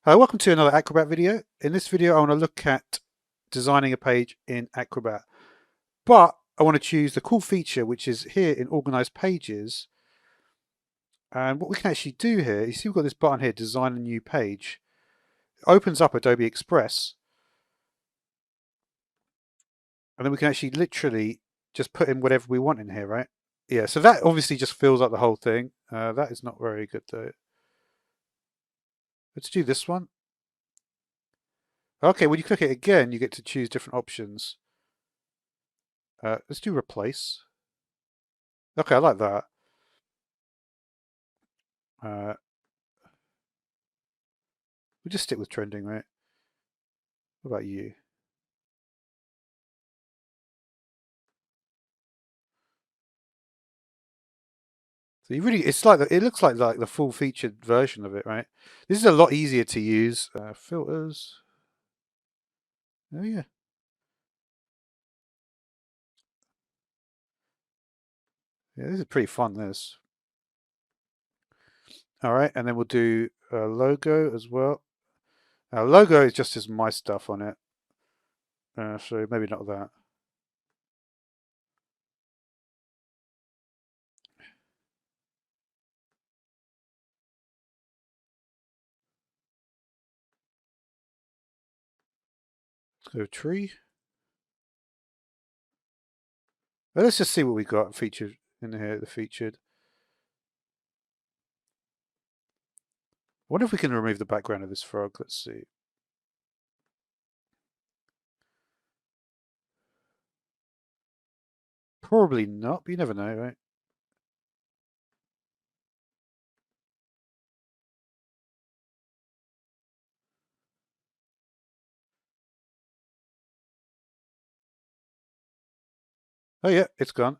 Welcome to another Acrobat video. In this video I want to look at designing a page in Acrobat, but I want to choose the cool feature which is here in Organize Pages. And what we can actually do here, you see we've got this button here, Design a New Page. It opens up Adobe Express, and then we can actually literally just put in whatever we want in here, right? Yeah, so that obviously just fills up the whole thing. That is not very good though. Let's do this one. Okay, when you click it again, you get to choose different options. Let's do replace. Okay, I like that. We'll just stick with trending, right? What about you? So you really, it's like it looks like the full featured version of it, right? This is a lot easier to use. Filters. Oh yeah. Yeah, this is pretty fun. This. All right, and then we'll do a logo as well. Logo is just as my stuff on it, so maybe not that. Let's go tree. Well, let's just see what we got featured in here. The featured. I wonder if we can remove the background of this frog. Let's see. Probably not, but you never know, right? Oh yeah, it's gone.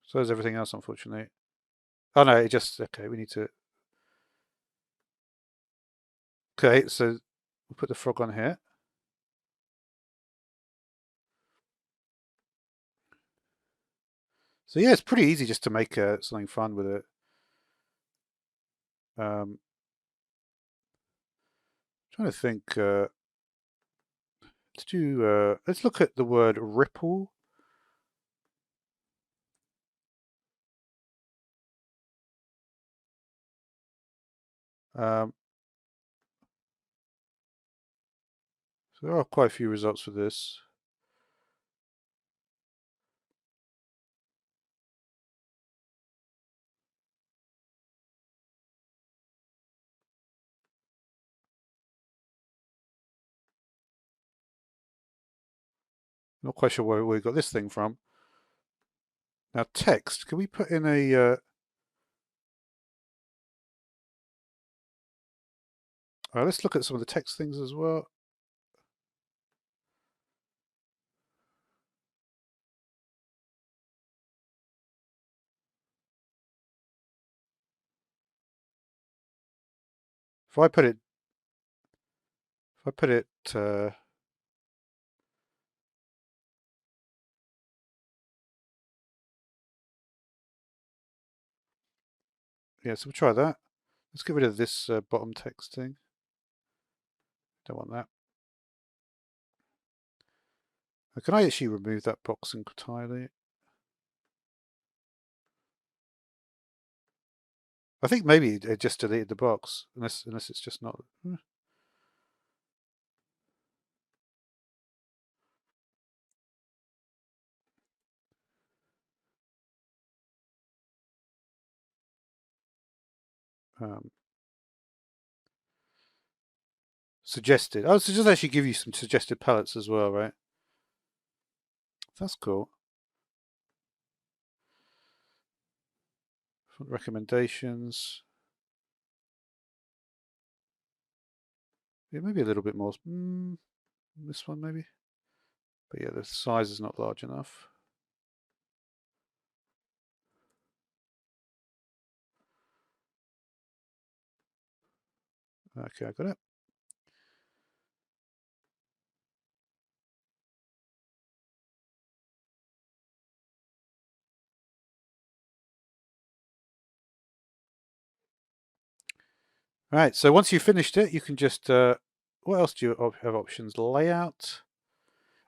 So is everything else, unfortunately. Oh no, it just, okay, we need to, okay, so we'll put the frog on here. So yeah, it's pretty easy just to make something fun with it. Trying to think, let's look at the word ripple. So there are quite a few results for this. Not quite sure where we got this thing from. Now text, can we put in a, let's look at some of the text things as well. If I put it, yeah, so we'll try that. Let's get rid of this bottom text thing. Don't want that. Can I actually remove that box entirely? I think maybe it just deleted the box, unless it's just not. Um, Suggested. Oh, so it does actually give you some suggested palettes as well, right? That's cool. Recommendations. Yeah, maybe a little bit more. This one maybe. But yeah, the size is not large enough. Okay, I got it. Right, so once you've finished it, you can just, what else do you have options? Layout.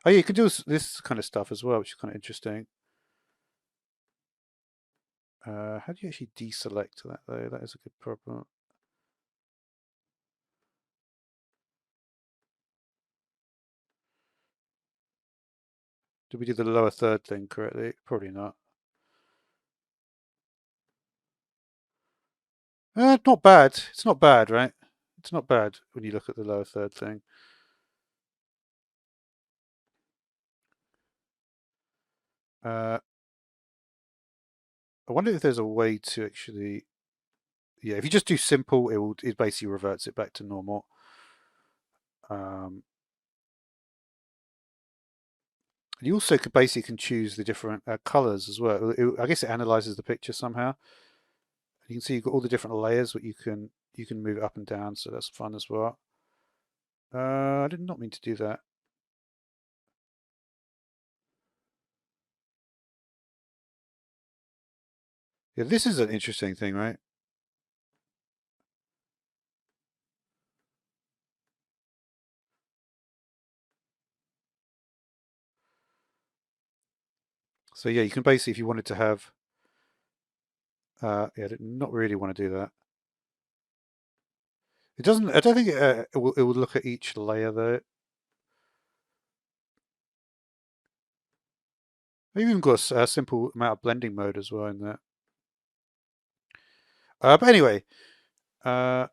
Oh yeah, you can do this kind of stuff as well, which is kind of interesting. How do you actually deselect that though? That is a good problem. Did we do the lower third thing correctly? Probably not. Not bad. It's not bad, right? It's not bad when you look at the lower third thing. I wonder if there's a way to actually, yeah, if you just do simple, it basically reverts it back to normal. You also could basically can choose the different colors as well. I guess it analyzes the picture somehow. You can see you've got all the different layers, but you can move it up and down, so that's fun as well. I did not mean to do that. Yeah, this is an interesting thing, right? So yeah, you can basically, if you wanted to have, yeah, I did not really want to do that. It doesn't. I don't think it will look at each layer though. Maybe even got a simple amount of blending mode as well in there. But anyway, uh,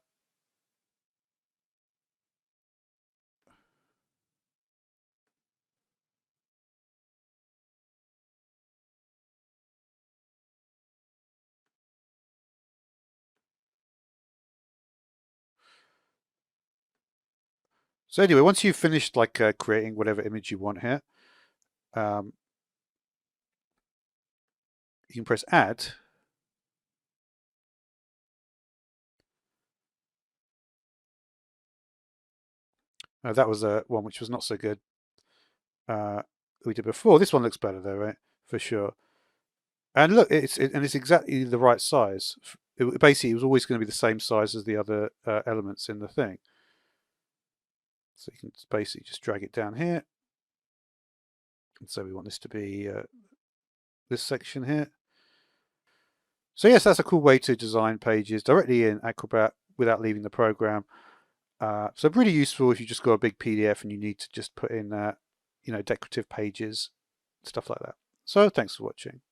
so anyway, once you've finished like creating whatever image you want here, um, you can press Add. That was one which was not so good. We did before. This one looks better though, right? For sure. And look, it's exactly the right size. Basically, it was always going to be the same size as the other elements in the thing. So you can basically just drag it down here. And so we want this to be this section here. So yes, that's a cool way to design pages directly in Acrobat without leaving the program. So pretty useful if you just got a big PDF and you need to just put in, decorative pages, stuff like that. So thanks for watching.